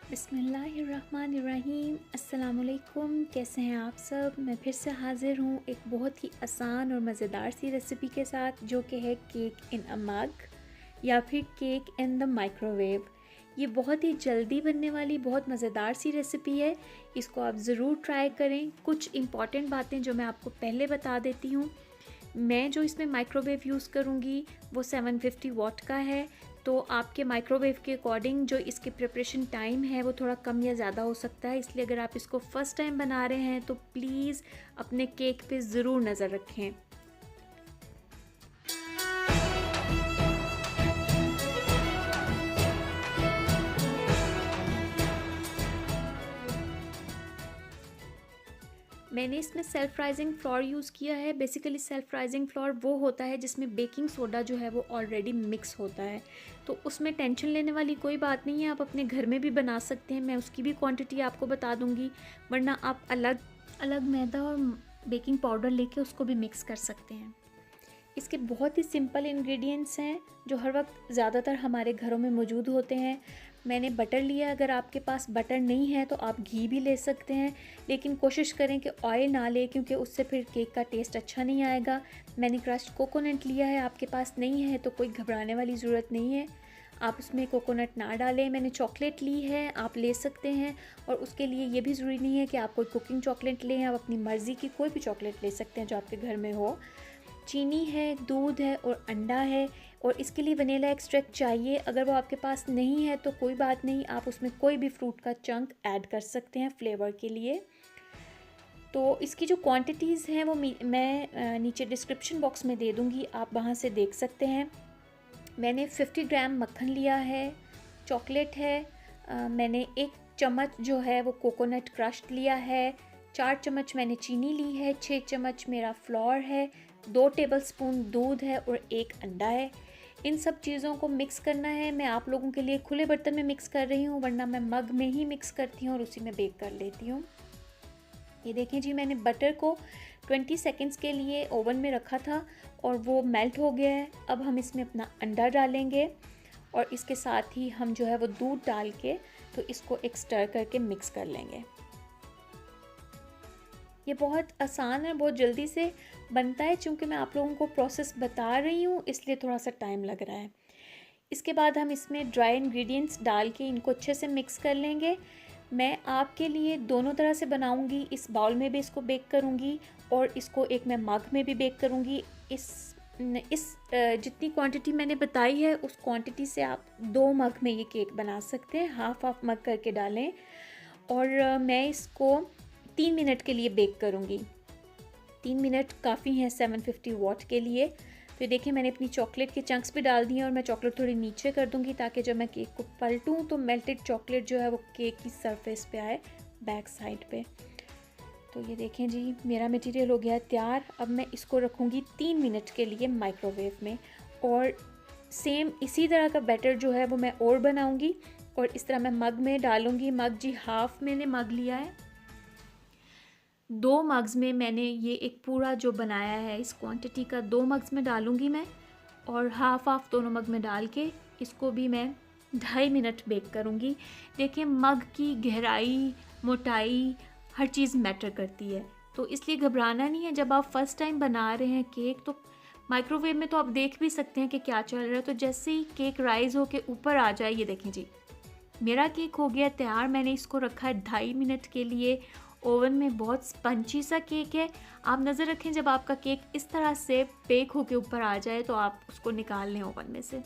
बिस्मिल्लाहिर्रहमानिर्रहीम। अस्सलामुअलैकुम। कैसे हैं आप सब? मैं फिर से हाज़िर हूँ एक बहुत ही आसान और मज़ेदार सी रेसिपी के साथ, जो कि है केक इन अ मग या फिर केक इन द माइक्रोवेव। ये बहुत ही जल्दी बनने वाली बहुत मज़ेदार सी रेसिपी है। इसको आप ज़रूर ट्राई करें। कुछ इम्पॉर्टेंट बातें जो मैं आपको पहले बता देती हूँ। मैं जो इसमें माइक्रोवेव यूज़ करूँगी वो 750 वाट का है। तो आपके माइक्रोवेव के अकॉर्डिंग जो इसकी प्रिपरेशन टाइम है वो थोड़ा कम या ज़्यादा हो सकता है। इसलिए अगर आप इसको फ़र्स्ट टाइम बना रहे हैं तो प्लीज़ अपने केक पे ज़रूर नज़र रखें। मैंने इसमें सेल्फ राइजिंग फ्लोर यूज़ किया है। बेसिकली सेल्फ राइजिंग फ्लोर वो होता है जिसमें बेकिंग सोडा जो है वो ऑलरेडी मिक्स होता है, तो उसमें टेंशन लेने वाली कोई बात नहीं है। आप अपने घर में भी बना सकते हैं। मैं उसकी भी क्वांटिटी आपको बता दूंगी, वरना आप अलग अलग मैदा और बेकिंग पाउडर लेके उसको भी मिक्स कर सकते हैं। इसके बहुत ही सिंपल इंग्रेडिएंट्स हैं जो हर वक्त ज़्यादातर हमारे घरों में मौजूद होते हैं। मैंने बटर लिया। अगर आपके पास बटर नहीं है तो आप घी भी ले सकते हैं, लेकिन कोशिश करें कि ऑयल ना लें, क्योंकि उससे फिर केक का टेस्ट अच्छा नहीं आएगा। मैंने क्रश्ड कोकोनट लिया है। आपके पास नहीं है तो कोई घबराने वाली ज़रूरत नहीं है, आप उसमें कोकोनट ना डालें। मैंने चॉकलेट ली है, आप ले सकते हैं। और उसके लिए ये भी ज़रूरी नहीं है कि आप कोई कुकिंग चॉकलेट लें, आप अपनी मर्ज़ी की कोई भी चॉकलेट ले सकते हैं जो आपके घर में हो। चीनी है, दूध है और अंडा है। और इसके लिए वनीला एक्सट्रैक्ट चाहिए। अगर वो आपके पास नहीं है तो कोई बात नहीं, आप उसमें कोई भी फ्रूट का चंक ऐड कर सकते हैं फ्लेवर के लिए। तो इसकी जो क्वांटिटीज़ हैं वो मैं नीचे डिस्क्रिप्शन बॉक्स में दे दूँगी, आप वहाँ से देख सकते हैं। मैंने 50 ग्राम मक्खन लिया है, चॉकलेट है, मैंने 1 चम्मच जो है वो कोकोनट क्रश्ड लिया है, 4 चम्मच मैंने चीनी ली है, 6 चम्मच मेरा फ्लोर है, 2 टेबलस्पून दूध है और 1 अंडा है। इन सब चीज़ों को मिक्स करना है। मैं आप लोगों के लिए खुले बर्तन में मिक्स कर रही हूँ, वरना मैं मग में ही मिक्स करती हूँ और उसी में बेक कर लेती हूँ। ये देखें जी, मैंने बटर को 20 सेकंड्स के लिए ओवन में रखा था और वो मेल्ट हो गया है। अब हम इसमें अपना अंडा डालेंगे और इसके साथ ही हम जो है वो दूध डाल के तो इसको एक स्टर करके मिक्स कर लेंगे। ये बहुत आसान है, बहुत जल्दी से बनता है। चूँकि मैं आप लोगों को प्रोसेस बता रही हूँ इसलिए थोड़ा सा टाइम लग रहा है। इसके बाद हम इसमें ड्राई इंग्रेडिएंट्स डाल के इनको अच्छे से मिक्स कर लेंगे। मैं आपके लिए दोनों तरह से बनाऊंगी। इस बाउल में भी इसको बेक करूंगी और इसको एक मैं मग में भी बेक करूंगी। इस जितनी क्वांटिटी मैंने बताई है उस क्वांटिटी से आप 2 मग में ये केक बना सकते हैं। हाफ हाफ मग करके डालें। और मैं इसको 3 मिनट के लिए बेक करूंगी। 3 मिनट काफ़ी हैं 750 वाट के लिए। तो देखिए, मैंने अपनी चॉकलेट के चंक्स भी डाल दिए और मैं चॉकलेट थोड़ी नीचे कर दूंगी ताकि जब मैं केक को पलटूँ तो मेल्टेड चॉकलेट जो है वो केक की सरफेस पे आए, बैक साइड पे। तो ये देखें जी, मेरा मटेरियल हो गया तैयार। अब मैं इसको रखूँगी 3 मिनट के लिए माइक्रोवेव में। और सेम इसी तरह का बैटर जो है वो मैं और बनाऊँगी और इस तरह मैं मग में डालूँगी। मग जी हाफ़ मैंने मग लिया है। 2 मग्स में मैंने ये एक पूरा जो बनाया है इस क्वांटिटी का 2 मग्स में डालूँगी मैं, और हाफ़ हाफ़ दोनों मग में डाल के इसको भी मैं 2.5 मिनट बेक करूँगी। देखिए, मग की गहराई, मोटाई हर चीज़ मैटर करती है, तो इसलिए घबराना नहीं है। जब आप फर्स्ट टाइम बना रहे हैं केक तो माइक्रोवेव में तो आप देख भी सकते हैं कि क्या चल रहा है। तो जैसे ही केक राइज़ होके ऊपर आ जाए, ये देखें जी, मेरा केक हो गया तैयार। मैंने इसको रखा है 2.5 मिनट के लिए ओवन में। बहुत स्पंची सा केक है। आप नज़र रखें, जब आपका केक इस तरह से बेक होके ऊपर आ जाए तो आप उसको निकाल लें ओवन में से।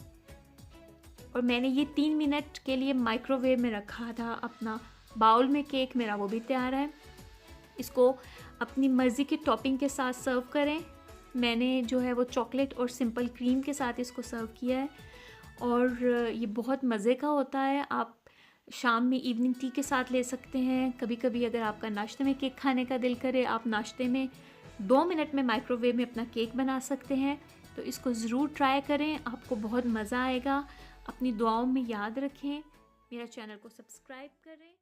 और मैंने ये 3 मिनट के लिए माइक्रोवेव में रखा था। अपना बाउल में केक मेरा वो भी तैयार है। इसको अपनी मर्ज़ी की टॉपिंग के साथ सर्व करें। मैंने जो है वो चॉकलेट और सिंपल क्रीम के साथ इसको सर्व किया है और ये बहुत मज़े का होता है। आप शाम में इवनिंग टी के साथ ले सकते हैं। कभी कभी अगर आपका नाश्ते में केक खाने का दिल करे, आप नाश्ते में 2 मिनट में माइक्रोवेव में अपना केक बना सकते हैं। तो इसको ज़रूर ट्राई करें, आपको बहुत मज़ा आएगा। अपनी दुआओं में याद रखें। मेरा चैनल को सब्सक्राइब करें।